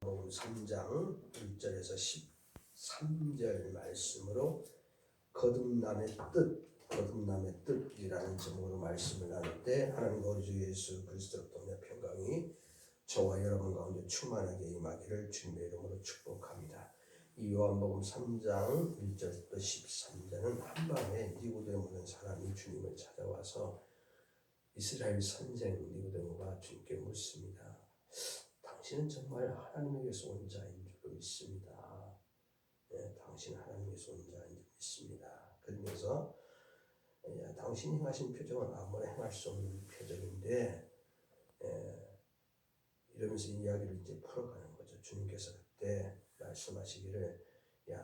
3장 1절에서 13절 말씀으로 거듭남의 뜻이라는 제목으로 말씀을 나눌 때 하나님 우리 주 예수 그리스도로 통해 평강이 저와 여러분 가운데 충만하게 임하기를 주님의 이름으로 축복합니다. 이 요한복음 3장 1절부터 13절은 한밤에 니고데모 는 사람이 주님을 찾아와서 이스라엘 선생 니고데모가 주님께 묻습니다. 당신은 정말 하나님에게서 온 자인 줄 믿습니다. 네, 당신 하나님에게서 온 자인 줄 믿습니다. 그러면서 당신이 행하신 표적은 아무나 행할 수 없는 표적인데 이러면서 이야기를 이제 풀어가는 거죠. 주님께서 그때 말씀하시기를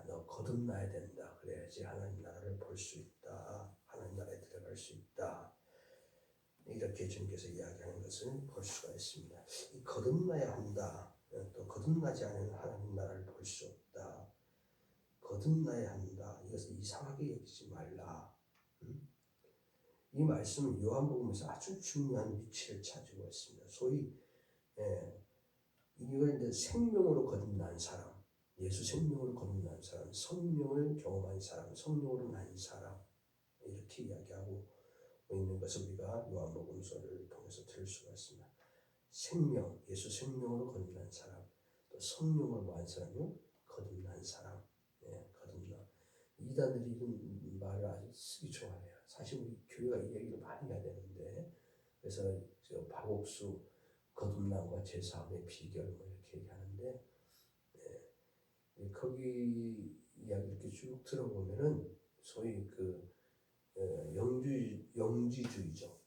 너 거듭나야 된다. 그래야지 하나님 나라를 볼 수 있다. 하나님 나라에 들어갈 수 있다. 이렇게 주님께서 이야기하는 것을 볼 수가 있습니다. 이 거듭나야 한다. 또 거듭나지 않으면 하나님 나라를 볼 수 없다. 거듭나야 한다. 이것을 이상하게 여기지 말라. 이 말씀은 요한복음에서 아주 중요한 위치를 차지하고 있습니다. 소위 이걸 이제 생명으로 거듭난 사람, 예수 생명으로 거듭난 사람, 성령을 경험한 사람, 성령으로 난 사람 이렇게 이야기하고 있는 것을 우리가 요한복음서를 통해서 들을 수가 있습니다. 생명, 예수 생명으로 거듭난 사람, 또 성령으로 난 사람이요, 거듭난 사람, 거듭나. 이단들이 이런 말을 아주 쓰기 좋아해요. 사실 우리 교회가 이 얘기를 많이 해야 되는데, 그래서 박옥수 거듭남과 제사함의 비결 뭐 이렇게 얘기하는데, 거기 이야기 이렇게 쭉 들어보면은 소위 영지주의죠.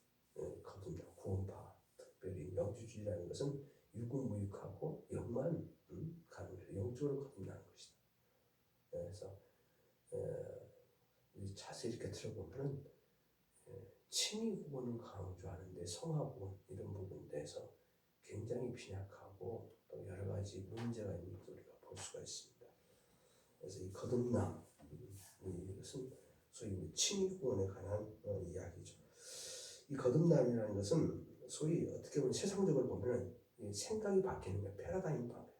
거듭나 구원파, 특별히 영지주의라는 것은 유구무익하고 영만 가는 거예요. 영적으로 거듭나는 것이다. 그래서 자세히 이렇게 들어보면 칭의 구원을 강조하는데 성화구원 이런 부분에 대해서 굉장히 빈약하고 또 여러 가지 문제가 있는 것을 우리가 볼 수가 있습니다. 그래서 이 거듭남 이것은 소위 칭의 구원에 관한 이야기죠. 이 거듭남이라는 것은 소위 어떻게 보면 세상적으로 보면 생각이 바뀌는 거예요. 패러다임 바뀌어요.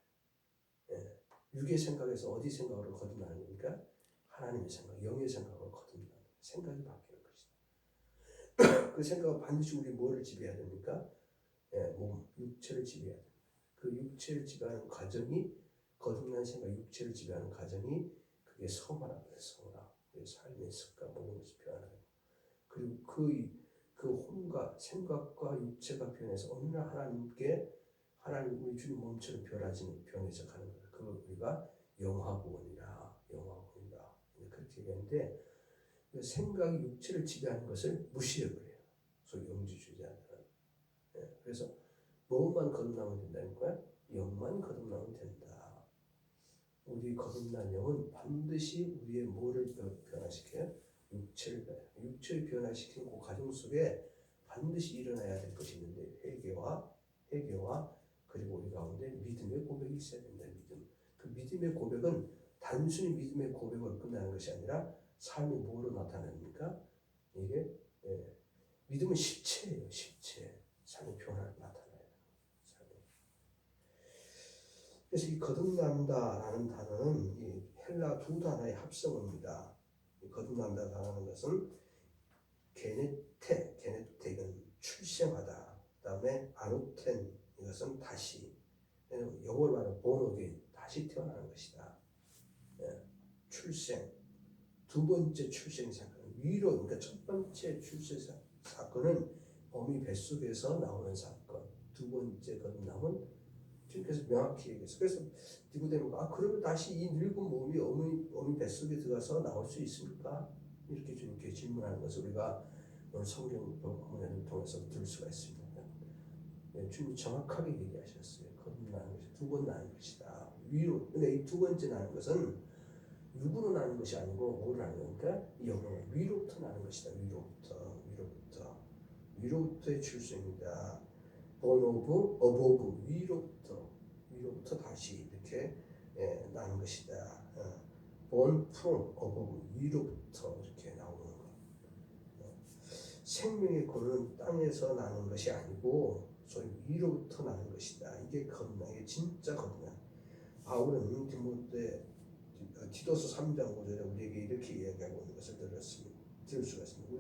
육의 생각에서 어디 생각으로 거듭나는 겁니까? 하나님의 생각, 영의 생각으로 거듭나는 생각이 바뀌는 것이다. 그 생각은 반드시 우리 뭐를 지배해야 됩니까? 몸, 육체를 지배해야 됩니다. 그 육체를 지배하는 과정이 거듭난 생각, 육체를 지배하는 과정이 그게 성화라고 해요. 성화. 삶의 습관 모든 것이 변화해요. 그리고 그 혼과 생각과 육체가 변해서 어느 날 하나님께 하나님 우리 주님 몸처럼 변해서 가는 거예요. 그걸 우리가 영화구원이라 그렇게 얘기하는데 생각이 육체를 지배하는 것을 무시해버려요. 소위 영지주의자들은. 그래서 몸만 거듭나면 된다는 거야? 영만 거듭나면 된다. 우리 거듭난 영은 반드시 우리의 뭐를 변화시켜요? 육체를 변화시키는 그 과정 속에 반드시 일어나야 될 것이 있는데 회개와 그리고 우리 가운데 믿음의 고백이 있어야 된다. 그 믿음의 고백은 단순히 믿음의 고백으로 끝나는 것이 아니라 삶이 뭐로 나타납니까? 이게 믿음은 실체예요. 실체. 삶의 변화를 나타내요. 그래서 이 거듭난다라는 단어는 이 헬라 두 단어의 합성어입니다. 이 거듭난다 단어는 것은 게네텍은 출생하다. 그다음에 아누텐 이것은 다시. 영어로 말하면 born again, 다시 태어나는 것이다. 출생. 두 번째 출생 사건 위로, 그러니까 첫 번째 출생 사건은 어미 뱃속에서 나오는 사건. 두 번째 거듭남은 주님께서 명확히 얘기했어요. 그래서 니고데모가 그러면 다시 이 늙은 몸이 어미 뱃속에 들어가서 나올 수 있습니까? 이렇게 주님께 질문하는 것을 우리가 오늘 성경 본문을 통해서 들을 수가 있습니다. 주님이 정확하게 얘기하셨어요. 거듭나는 것이 두 번 나는 것이다. 위로. 근데 이 두 번째 나는 것은 육으로 나는 것이 아니고 뭐로 나는 겁니까? 영으로 위로부터 나는 것이다. 위로부터의 출생입니다. born of above, 위로부터 다시 이렇게 나는 것이다. born from above, 위로부터 이렇게 나오는 것. 생명의 근원은 땅에서 나는 것이 아니고 소위 위로부터 나는 것이다. 이게 진짜 거듭남. 바울은 디도서 3장 5절에 우리에게 이렇게 이야기하고 있는 것을 들을 수가 있습니다.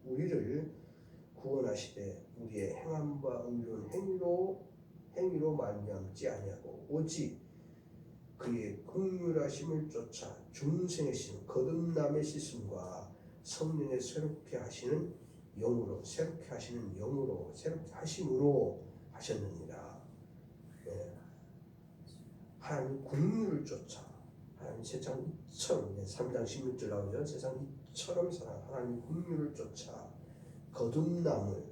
우리를 구원하시되 우리의 행함과 의로운 행위로 말미암지 아니하고 오직 그의 긍휼하심을 쫓아 중생의 심 거듭남의 씻음과 성령의 새롭게 하시는 영으로 새롭게 하심으로 하셨느니라. 하나님 긍휼을 쫓아 하나님 세상 이처럼 3장 16절 나오죠. 세상 이처럼 사랑 하나님 긍휼을 쫓아 거듭남의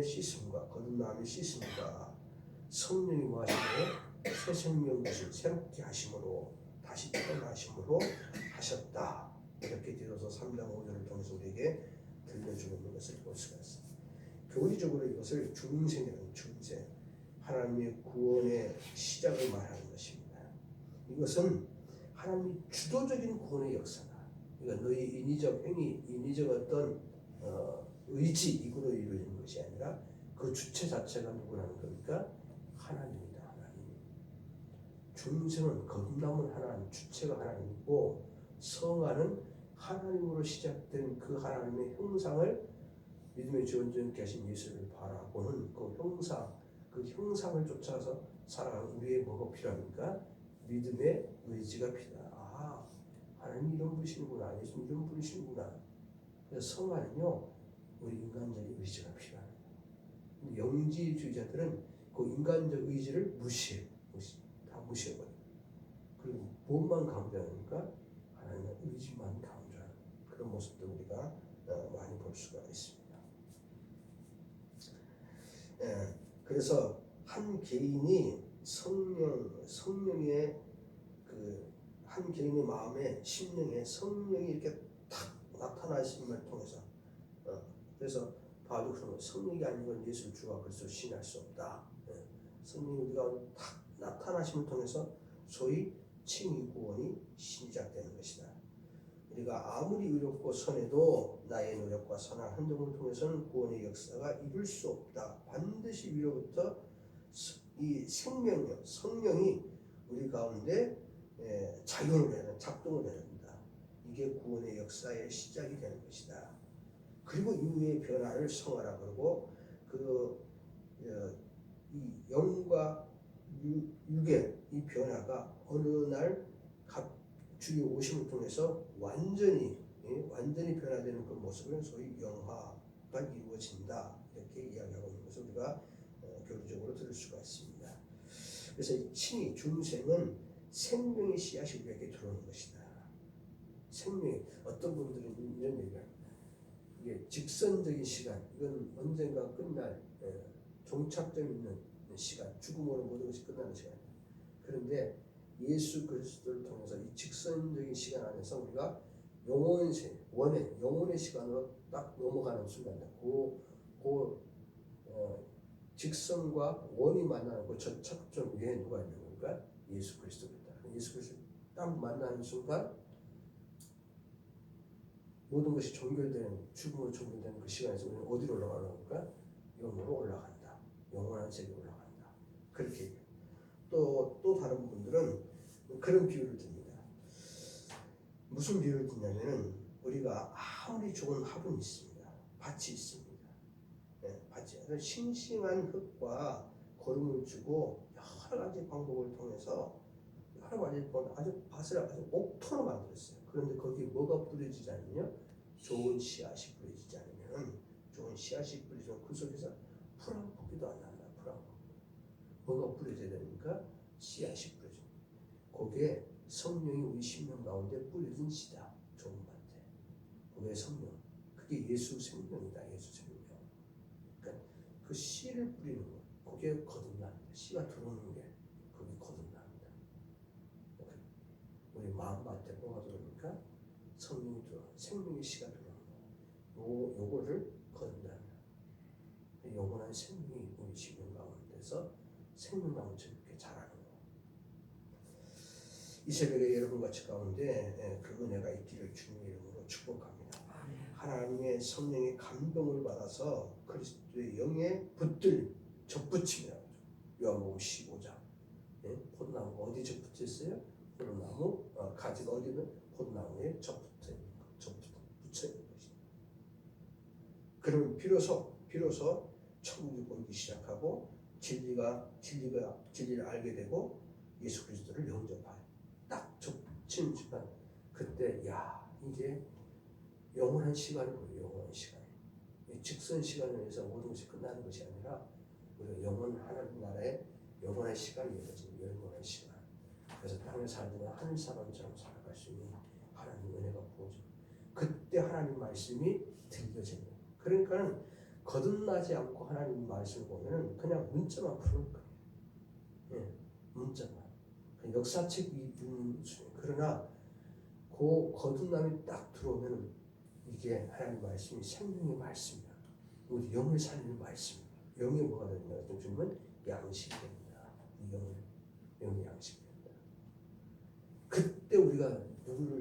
씻음과 성령이 뭐 하시네? 새 생명 주신 새롭게 하심으로 다시 태어나심으로 하셨다. 이렇게 디도서 3장 5절을 통해서 우리에게 들려주고 있는 것을 볼 수가 있습니다. 교리적으로 이것을 중생이라는 중생 하나님의 구원의 시작을 말하는 것입니다. 이것은 하나님의 주도적인 구원의 역사다. 그러니까 너희 인위적 행위, 인위적 어떤 의지 이거로 이루어지는 것이 아니라 그 주체 자체가 누구라는 겁니까? 하나님이다. 하나님. 중생은 거듭남은 하나님, 주체가 하나님이고 성화는 하나님으로 시작된 그 하나님의 형상을 믿음의 지원자님께 하신 예수를 바라보는 그 형상을 쫓아서 살아가는 우리의 뭐가 필요합니까? 믿음의 의지가 필요하다. 하나님 이런 분이시는구나. 예수님 이런 분이시는구나. 그래서 성화는요, 우리 인간적인 의지가 필요합니다. 영지주의자들은 그 인간적 의지를 다 무시해버려요. 그리고 무엇만 강조하니까 하나님의 의지만 강조하는 그런 모습도 우리가 많이 볼 수가 있습니다. 그래서 한 개인이 성령의 한 개인의 마음에 심령에 성령이 이렇게 탁 나타나심을 통해서 그래서 바울도 그런 거 성령이 아닌 건 예수를 주가 그리스도 신할 수 없다. 성령이 우리가 탁 나타나심을 통해서 소위 칭의 구원이 시작되는 것이다. 우리가 아무리 의롭고 선해도 나의 노력과 선한 행동을 통해서는 구원의 역사가 이룰 수 없다. 반드시 위로부터 이 성령이 우리 가운데 작동을 해야 된다. 이게 구원의 역사의 시작이 되는 것이다. 그리고 이후의 변화를 성화라 그러고 이 영과 육의 이 변화가 어느 날 주의 오심을 통해서 완전히 변화되는 그 모습은 소위 영화가 이루어진다. 이렇게 이야기하고 있는 것을 우리가 교리적으로 들을 수가 있습니다. 그래서 이 칭의 중생은 생명의 씨앗이 우리에게 들어오는 것이다. 생명이 어떤 분들은 이런 얘기를 합니다. 이게 직선적인 시간, 이건 언젠가 끝날 종착점 있는 시간, 죽음으로 모든 것이 끝나는 시간이다. 그런데 예수 그리스도를 통해서 이 직선적인 시간 안에서 우리가 영혼의 시간으로 딱 넘어가는 순간이다. 직선과 원이 만나는 그 접촉점 위에 누가 있는 건가? 예수 그리스도가 있다. 예수 그리스도 딱 만나는 순간 모든 것이 죽음으로 종결되는 그 시간에서 우리는 어디로 올라가는 건가? 영으로 올라간다. 영원한 세계로 올라간다. 그렇게 얘기해요. 또 다른 분들은 그런 비유를 듭니다. 무슨 비유를 듣냐면은 우리가 아무리 좋은 화분이 있습니다. 밭이 있습니다. 밭이 싱싱한 흙과 거름을 주고 여러 가지 방법을 통해서 아주 밭을 아주 옥토로 만들었어요. 그런데 거기에 뭐가 뿌려지지 않으면 좋은 씨앗이 뿌려지지 않으면 그 속에서 풀 한 포기도 안 난다. 풀 한 포기. 뭐가 뿌려져야 되니까 씨앗이 뿌려져. 거기에 성령이 우리 심령 가운데 뿌려진 씨다. 좋은 밭에. 그게 성령. 그게 예수 생명이다. 예수 생명. 그러니까 그 씨를 뿌리는 거. 거기에 거듭납니다. 씨가 들어오는 게 거기 거듭납니다. 우리 마음밭에 뭐가 들어오니까 성령이 들어. 생명의 씨가 들어오는 거. 요거를 거듭납니다. 영원한 생명이 우리 심령 가운데서 생명나무처럼 이렇게 자라는 거. 이 새벽에 여러분 같이 가운데 그 은혜가 있기를 주님의 이름으로 축복합니다. 하나님의 성령의 감동을 받아서 그리스도의 영에 붙들 접붙임이라고 하죠. 요한복음 15장 예? 포도나무가 어디 접붙어 있어요? 포도나무 가지가 어디는 포도나무에 접붙어 있는 붙여 있는 것입니다. 그러면 비로소 천국이 보이기 시작하고 진리를 알게 되고 예수 그리스도를 영접하여 딱 접치는 순간 그때 이제 영원한 시간이 보여요. 영원한 시간. 직선 시간을 위해서 모든 것이 끝나는 것이 아니라 우리가 하나님 나라의 영원한 시간이 이루어지는 영원한 시간. 그래서 땅에 살면 하늘 사람처럼 살아갈 수 있는 하나님 은혜가 부어져. 그때 하나님 말씀이 들려지는 거예요. 그러니까는 거듭나지 않고 하나님 말씀을 보면은 그냥 문자만 푸는 거예요. 예, 문자만. 역사책 읽는 수준. 그러나 그 거듭남이 딱 들어오면은 이게 하나님 말씀이 생명의 말씀이야. 우리 영을 살리는 말씀이야. 영이 뭐가 되느냐? 주님은 양식이 됩니다. 영의 양식이 됩니다. 그때 우리가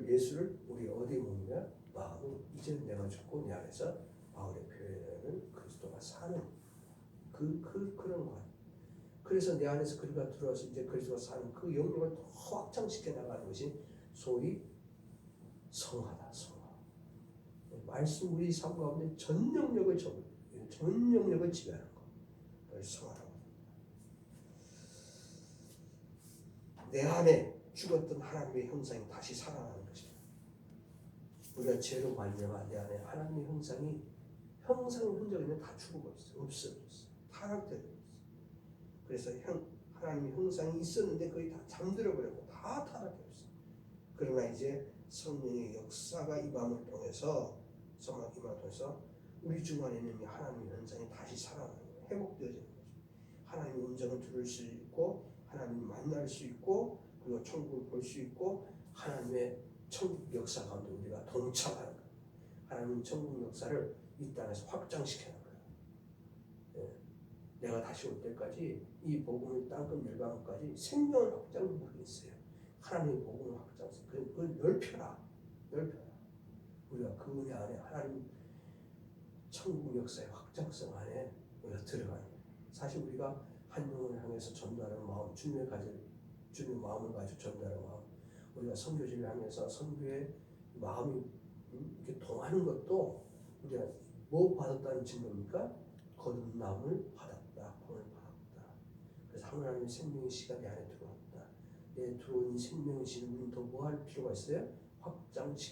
예수를 우리 어디에 묻느냐? 마음은 이제는 내가 죽고 내 안에서 바울의 표현은 그리스도가 사는 그런 것. 그래서 내 안에서 그리스도가 들어와서 이제 그리스도가 사는 그 영역을 더 확장시켜 나가는 것이 소위 성화다. 성화. 말씀 우리 삶 가운데 전 영역을 지배하는 것. 그걸 성화라고 합니다. 내 안에 죽었던 하나님의 형상이 다시 살아나는 것입니다. 우리가 죄로 말미암아 내 안에 하나님의 형상의 흔적이 다 죽어버렸어요. 없어졌어요. 타락되어버렸어요. 그래서 하나님의 형상이 있었는데 거의 다 잠들어 버렸고 다 타락되었어요. 그러나 이제 성령의 역사가 임함을 통해서 우리 중 안에 있는 하나님의 형상이 다시 살아나는 거예요. 회복되어지는 거죠. 하나님의 음성을 들을 수 있고 하나님을 만날 수 있고 그리고 천국을 볼 수 있고 하나님의 천국 역사 가운데 우리가 동참하는 거예요. 하나님은 천국 역사를 이 땅에서 확장시키는 거예요. 예. 내가 다시 올 때까지 이 복음의 땅끝 열방까지 생명을 확장하고 있어요. 하나님의 복음을 확장해서 그걸 넓혀라. 우리가 그 은혜 안에 하나님 천국 역사의 확장성 안에 우리가 들어가는 거예요. 사실 우리가 한 영혼을 향해서 전도하는 마음, 주님의 마음을 가지고 전도하는 마음, 우리가 선교지를 향해서 선교의 마음이 이렇게 동하는 것도 우리가 뭐 받았다는 증거입니까? 거듭남을 받았다, 구원을 받았다. 그래서 하나님의 생명의 시간 내 안에 들어왔다. 내 들어온 생명의 시간 우리는 더 뭐 할 필요가 있어요?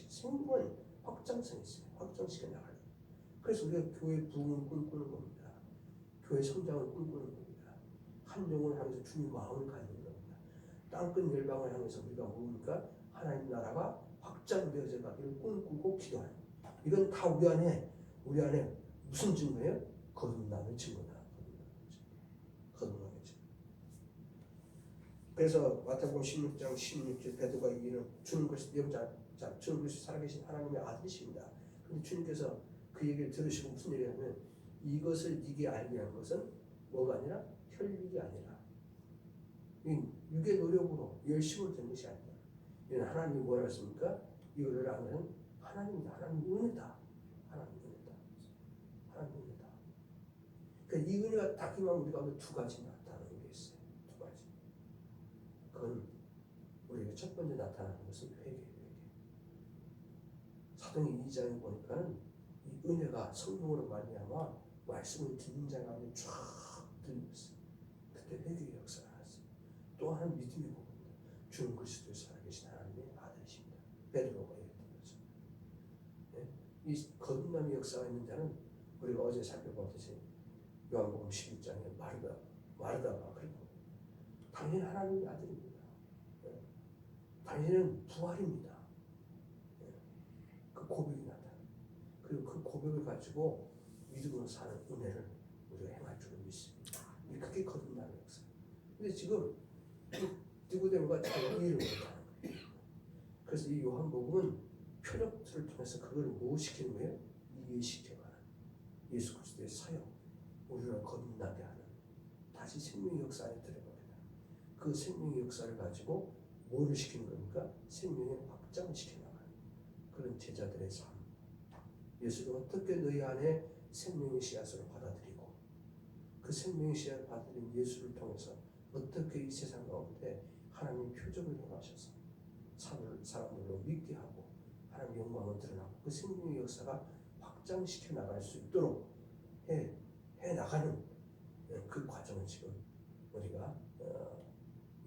생명은 확장성이 있어요. 확장시켜 나가요. 그래서 우리가 교회 부흥을 꿈꾸는 겁니다. 교회 성장을 꿈꾸는 겁니다. 한 영혼을 향해서 주님 마음을 가지는 겁니다. 땅끝 열방을 향해서 우리가 뭡니까? 하나님 나라가 확장되어져 가기를 꿈꾸고 기도하는 거예요. 이건 다 우리 안에 무슨 증거예요? 거듭남의 증거다. 거듭남의 증거. 그래서 마태복음 16장 16절 베드로가 이기는 주는 그리스도 주는 그리스도 살아계신 하나님의 아들이십니다. 그런데 주님께서 그 얘기를 들으시고 무슨 얘기를 하면 이것을 네게 알게 한 것은 뭐가 아니라 혈육이 아니라 육의 노력으로 열심으로 된 것이 아니다. 이는 하나님이 뭐라 했습니까? 이거를 아는 하나님이다. 하나님 은혜다. 그러니까 이 은혜가 딱 임하면 우리 가운데 두 가지 나타나는 게 있어요. 두 가지. 그건 우리에게 첫 번째 나타나는 것은 회개. 사도행 2장에 보니까는 이 은혜가 성령으로 말미암아 말씀을 듣는 자가 쫙 들렸어요. 그때 회개의 역사가 났어요. 또 하나는 믿음의 복음입니다. 주는 그리스도의 살아계신 하나님의 아들이십니다. 베드로가 얘기했던 거죠. 네? 이 거듭남의 역사가 있는 자는 우리가 어제 살펴봤듯이 요한복음 11장에 마르다가 그리고 당신은 하나님의 아들입니다. 네? 당신은 부활입니다. 네? 그 고백이 나타나. 그리고 그 고백을 가지고 믿음으로 사는 은혜를 우리가 행할 줄을 믿습니다. 그게 거듭남의 역사. 근데 지금 니고데모가 잘 이해를 못하는 거예요. 그래서 이 요한복음은 표적들을 통해서 그걸 뭐 시키는 거예요? 이해시켜가는 예수 그리스도의 사역, 우리를 거듭나게 하는 다시 생명의 역사 안에 들어가게 하는 그 생명의 역사를 가지고 뭐를 시키는 겁니까? 생명의 확장을 시켜나가는 그런 제자들의 삶. 예수가 어떻게 너희 안에 생명의 씨앗으로 받아들이고 그 생명의 씨앗을 받아들인 예수를 통해서 어떻게 이 세상 가운데 하나님 표적을 행하셔서 사람들로 믿게 하고 하나님 영광을 드러나고 그 생명의 역사가 확장시켜 나갈 수 있도록 해 나가는 그 과정을 지금 우리가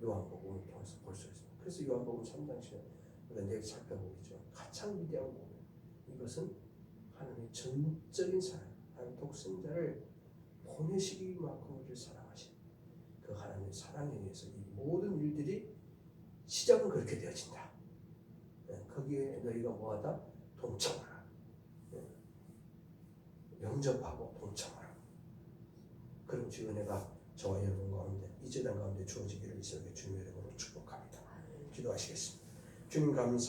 요한복음을 통해서 볼 수 있습니다. 그래서 요한복음 3장씩 우리가 내일 살펴보겠죠. 가장 위대한 복음. 이것은 하나님의 전적인 사랑, 하나님 독생자를 보내시기만큼 우리를 사랑하신 그 하나님의 사랑에 의해서 이 모든 일들이 시작은 그렇게 되어진다. 거기에 너희가 뭐하다? 동참하라. 영접하고 동참하라. 그럼 주의 은혜가 저와 여러분 가운데 이 재단 가운데 주어지기를 이스라엘 주님의 이름으로 축복합니다. 기도하시겠습니다. 주님 감사합니다.